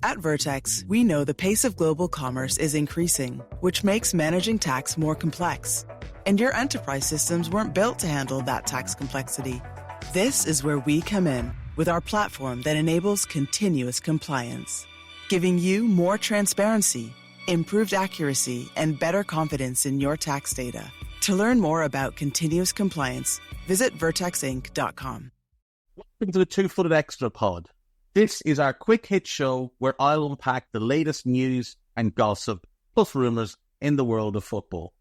At Vertex, we know the pace of global commerce is increasing, which makes managing tax more complex. And your enterprise systems weren't built to handle that tax complexity. This is where we come in with our platform that enables continuous compliance, giving you more transparency, improved accuracy, and better confidence in your tax data. To learn more about continuous compliance, visit vertexinc.com. Welcome to the Two-Footed Extra Pod. This is our quick hit show where I'll unpack the latest news and gossip, plus rumours in the world of football.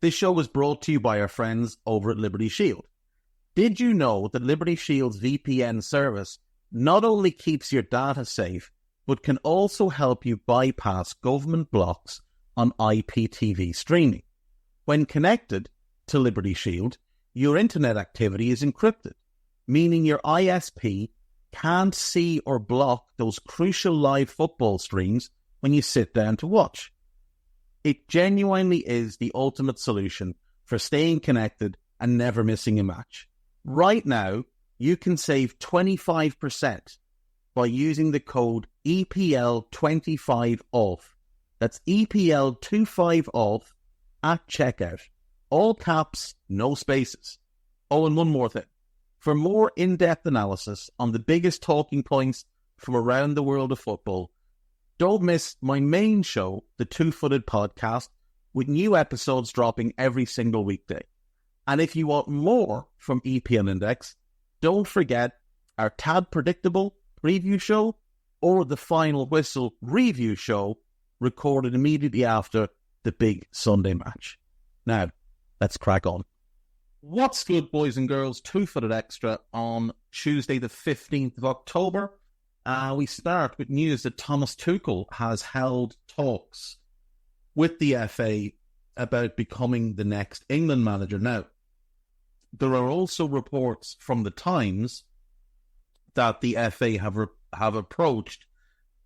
This show was brought to you by our friends over at Liberty Shield. Did you know that Liberty Shield's VPN service not only keeps your data safe, but can also help you bypass government blocks on IPTV streaming? When connected to Liberty Shield, your internet activity is encrypted, meaning your ISP can't see or block those crucial live football streams when you sit down to watch. It genuinely is the ultimate solution for staying connected and never missing a match. Right now, you can save 25% by using the code EPL25OFF. That's EPL25OFF at checkout. All caps, no spaces. Oh, and one more thing. For more in-depth analysis on the biggest talking points from around the world of football, don't miss my main show, the Two-Footed Podcast, with new episodes dropping every single weekday. And if you want more from EPL Index, don't forget our Tad Predictable preview show or the Final Whistle review show recorded immediately after the big Sunday match. Now, let's crack on. What's good, boys and girls? Two-Footed Extra on Tuesday, the 15th of October. We start with news that Thomas Tuchel has held talks with the FA about becoming the next England manager. Now, there are also reports from the Times that the FA have approached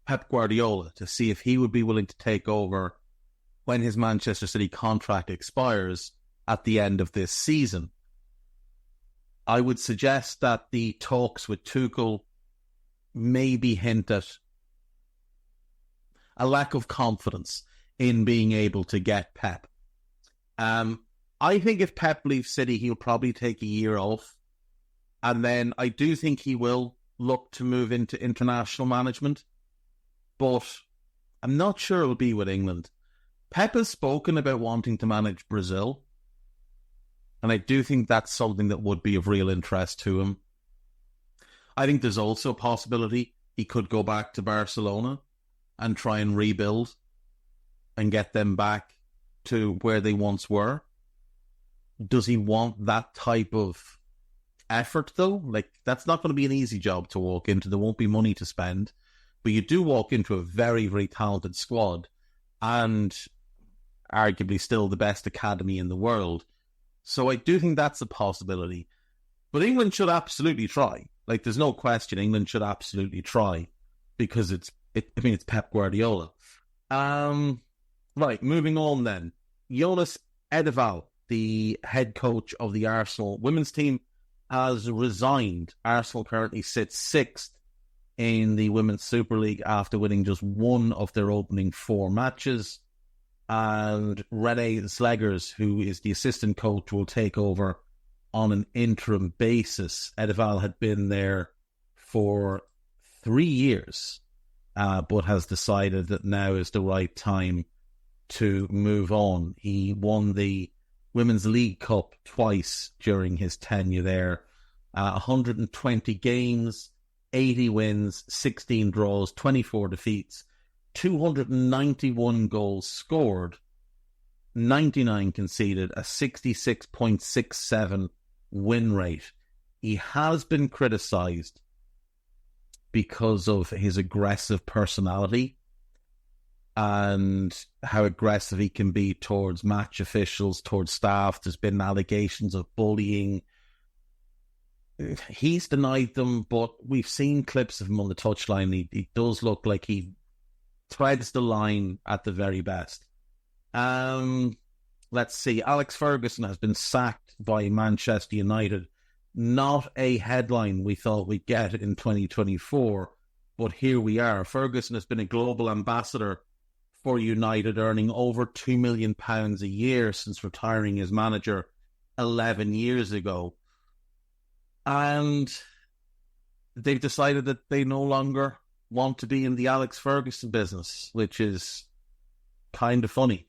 Pep Guardiola to see if he would be willing to take over when his Manchester City contract expires at the end of this season. I would suggest that the talks with Tuchel maybe hint at a lack of confidence in being able to get Pep. I think if Pep leaves City, he'll probably take a year off. And then I do think he will look to move into international management. But I'm not sure it'll be with England. Pep has spoken about wanting to manage Brazil. And I do think that's something that would be of real interest to him. I think there's also a possibility he could go back to Barcelona and try and rebuild and get them back to where they once were. Does he want that type of effort, though? Like, that's not going to be an easy job to walk into. There won't be money to spend. But you do walk into a very, very talented squad and arguably still the best academy in the world. So I do think that's a possibility. But England should absolutely try. Like, there's no question England should absolutely try because it's Pep Guardiola. Right, moving on then. Jonas Edeval, the head coach of the Arsenal women's team, has resigned. Arsenal currently sits sixth in the Women's Super League after winning just one of their opening four matches. And Renee Slegers, who is the assistant coach, will take over on an interim basis. Edeval had been there for 3 years, but has decided that now is the right time to move on. He won the Women's League Cup twice during his tenure there. 120 games, 80 wins, 16 draws, 24 defeats. 291 goals scored, 99 conceded, a 66.67 win rate. He has been criticised because of his aggressive personality and how aggressive he can be towards match officials, towards staff. There's been allegations of bullying. He's denied them, but we've seen clips of him on the touchline. He does look like he threads the line at the very best. Let's see. Alex Ferguson has been sacked by Manchester United. Not a headline we thought we'd get in 2024, But here we are. Ferguson has been a global ambassador for United, earning over £2 million a year since retiring as manager 11 years ago. And they've decided that they no longer want to be in the Alex Ferguson business, which is kind of funny.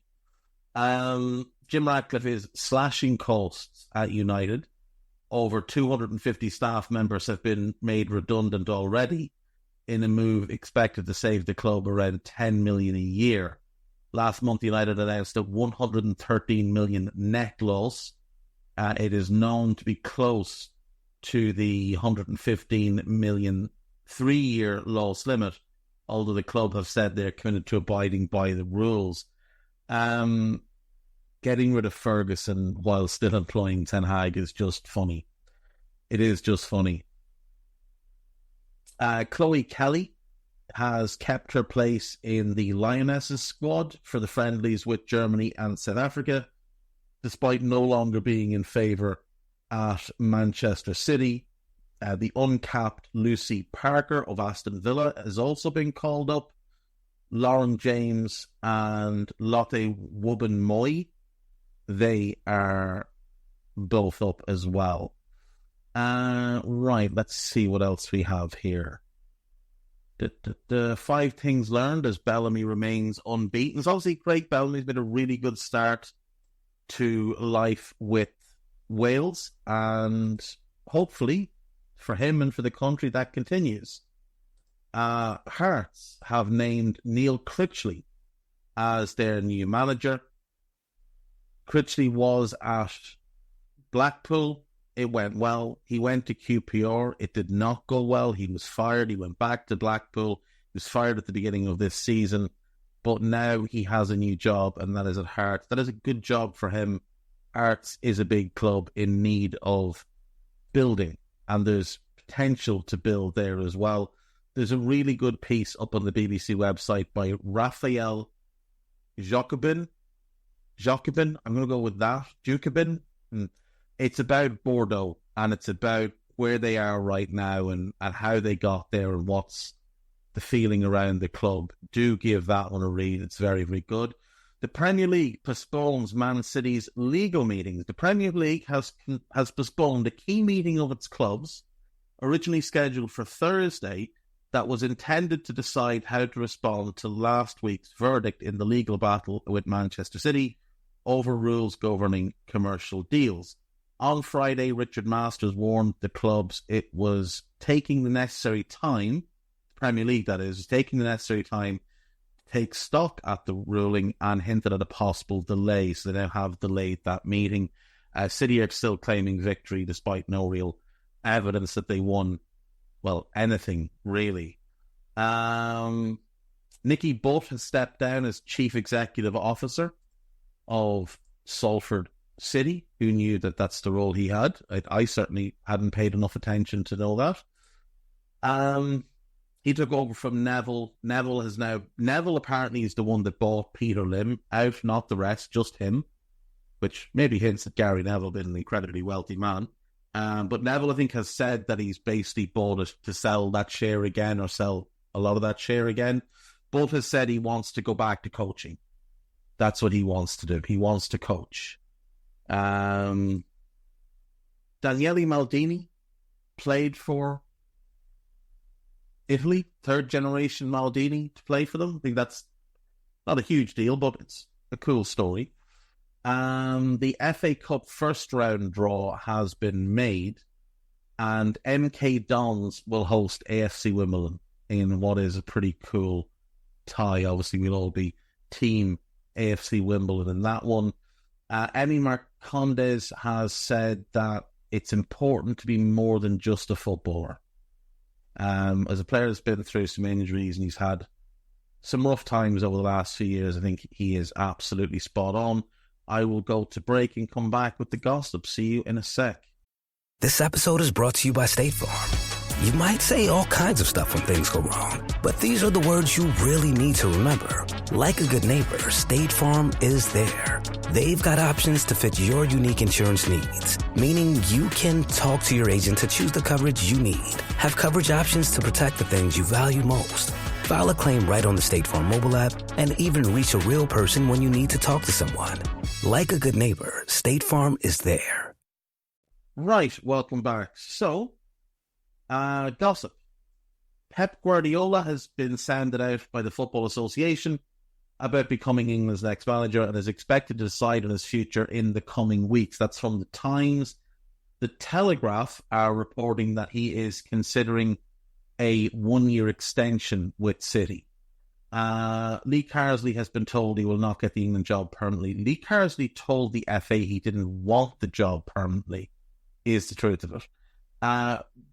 Jim Ratcliffe is slashing costs at United. Over 250 staff members have been made redundant already in a move expected to save the club around $10 million a year. Last month, United announced a $113 million net loss. It is known to be close to the $115 million 3-year loss limit, although the club have said they're committed to abiding by the rules. Getting rid of Ferguson while still employing Ten Hag is just funny. It is just funny. Chloe Kelly has kept her place in the Lionesses squad for the friendlies with Germany and South Africa, despite no longer being in favour at Manchester City. The uncapped Lucy Parker of Aston Villa has also been called up. Lauren James and Lotte Wubben-Moy, they are both up as well. Right, let's see what else we have here. The 5 things learned as Bellamy remains unbeaten. So obviously, Craig Bellamy's made a really good start to life with Wales, and hopefully for him and for the country that continues. Hearts have named Neil Critchley as their new manager. Critchley was at Blackpool. It went well. He went to QPR. It did not go well. He was fired. He went back to Blackpool. He was fired at the beginning of this season. But now he has a new job, and that is at Hearts. That is a good job for him. Hearts is a big club in need of building, and there's potential to build there as well. There's a really good piece up on the BBC website by Raphael Jacobin. I'm going to go with that. Jacobin. It's about Bordeaux, and it's about where they are right now and how they got there and what's the feeling around the club. Do give that one a read. It's very, very good. The Premier League postpones Man City's legal meetings. The Premier League has postponed a key meeting of its clubs, originally scheduled for Thursday, that was intended to decide how to respond to last week's verdict in the legal battle with Manchester City over rules governing commercial deals. On Friday, Richard Masters warned the clubs it was taking the necessary time, Premier League that is, taking the necessary time to take stock at the ruling and hinted at a possible delay. So they now have delayed that meeting. City are still claiming victory despite no real evidence that they won, well, anything really. Nicky Butt has stepped down as Chief Executive Officer of Salford City. Who knew that that's the role he had? I certainly hadn't paid enough attention to know that. He took over from Neville. Neville apparently is the one that bought Peter Lim out, not the rest, just him, which maybe hints at Gary Neville being an incredibly wealthy man. But Neville, I think, has said that he's basically bought it to sell that share again, or sell a lot of that share again. Butt has said he wants to go back to coaching. That's what he wants to do. He wants to coach. Daniele Maldini played for Italy, 3rd generation Maldini to play for them. I think that's not a huge deal, but it's a cool story. The FA Cup first round draw has been made, and MK Dons will host AFC Wimbledon in what is a pretty cool tie. Obviously, we'll all be team AFC Wimbledon in that one. Emi Marcondes has said that it's important to be more than just a footballer. As a player that's been through some injuries and he's had some rough times over the last few years, I think he is absolutely spot on. I will go to break and come back with the gossip. See you in a sec. This episode is brought to you by State Farm. You might say all kinds of stuff when things go wrong, but these are the words you really need to remember. Like a good neighbor, State Farm is there. They've got options to fit your unique insurance needs, meaning you can talk to your agent to choose the coverage you need, have coverage options to protect the things you value most, file a claim right on the State Farm mobile app, and even reach a real person when you need to talk to someone. Like a good neighbor, State Farm is there. Right, welcome back. So, gossip. Pep Guardiola has been sounded out by the Football Association about becoming England's next manager and is expected to decide on his future in the coming weeks. That's from The Times. The Telegraph are reporting that he is considering a 1-year extension with City. Lee Carsley has been told he will not get the England job permanently. Lee Carsley told the FA he didn't want the job permanently, is the truth of it.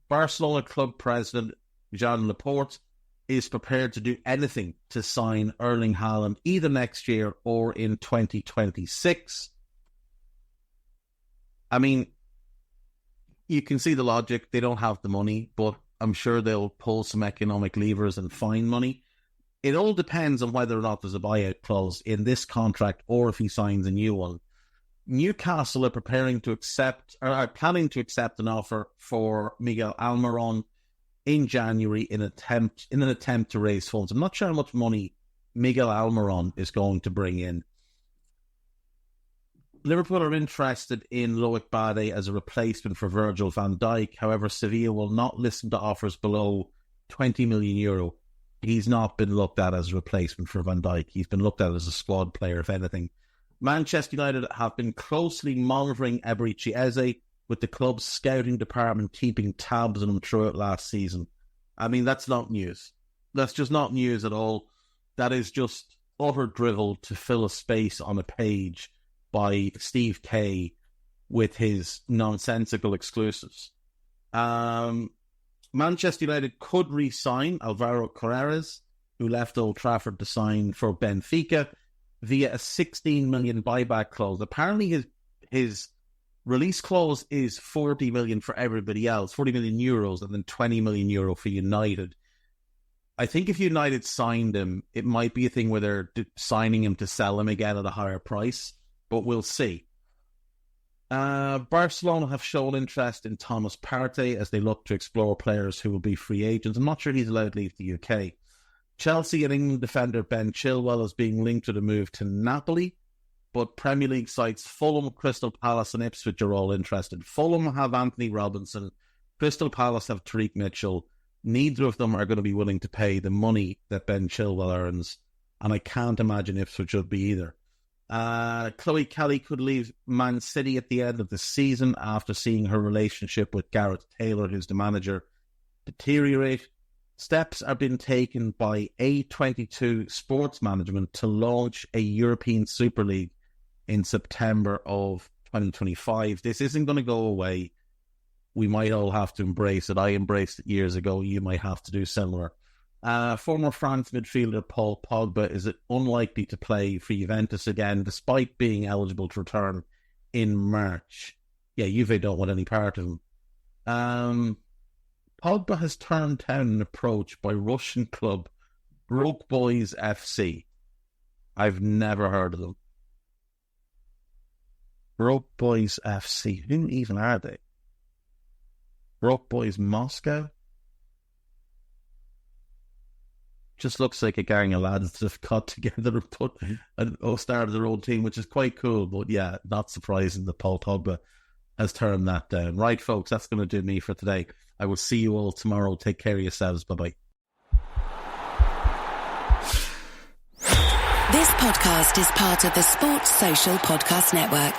Barcelona club president Jean Laporte is prepared to do anything to sign Erling Haaland either next year or in 2026. I mean, you can see the logic. They don't have the money, but I'm sure they'll pull some economic levers and find money. It all depends on whether or not there's a buyout clause in this contract or if he signs a new one. Newcastle are planning to accept an offer for Miguel Almiron in January in an attempt to raise funds. I'm not sure how much money Miguel Almiron is going to bring in. Liverpool are interested in Loic Bade as a replacement for Virgil van Dijk. However, Sevilla will not listen to offers below €20 million. He's not been looked at as a replacement for Van Dijk. He's been looked at as a squad player, if anything. Manchester United have been closely monitoring Eberechi Eze, with the club's scouting department keeping tabs on him throughout last season. I mean, that's not news. That's just not news at all. That is just utter drivel to fill a space on a page by Steve Kay with his nonsensical exclusives. Manchester United could re-sign Alvaro Carreras, who left Old Trafford to sign for Benfica, via a $16 million buyback clause. Apparently his release clause is 40 million for everybody else, 40 million euros, and then 20 million euro for United. I think if United signed him, it might be a thing where they're signing him to sell him again at a higher price, but we'll see. Barcelona have shown interest in Thomas Partey as they look to explore players who will be free agents. I'm not sure he's allowed to leave the UK. Chelsea and England defender Ben Chilwell is being linked to the move to Napoli, but Premier League sites Fulham, Crystal Palace and Ipswich are all interested. Fulham have Anthony Robinson, Crystal Palace have Tariq Mitchell. Neither of them are going to be willing to pay the money that Ben Chilwell earns, and I can't imagine Ipswich would be either. Chloe Kelly could leave Man City at the end of the season after seeing her relationship with Gareth Taylor, who's the manager, deteriorate. Steps are being taken by A22 Sports Management to launch a European Super League in September of 2025. This isn't going to go away. We might all have to embrace it. I embraced it years ago. You might have to do similar. Former France midfielder Paul Pogba is unlikely to play for Juventus again, despite being eligible to return in March. Yeah, Juve don't want any part of him. Pogba has turned down an approach by Russian club Broke Boys FC. I've never heard of them. Broke Boys FC. Who even are they? Broke Boys Moscow? Just looks like a gang of lads that have got together and put and started their own team, which is quite cool. But yeah, not surprising that Paul Pogba has turned that down. Right, folks, that's going to do me for today. I will see you all tomorrow. Take care of yourselves. Bye-bye. This podcast is part of the Sports Social Podcast Network.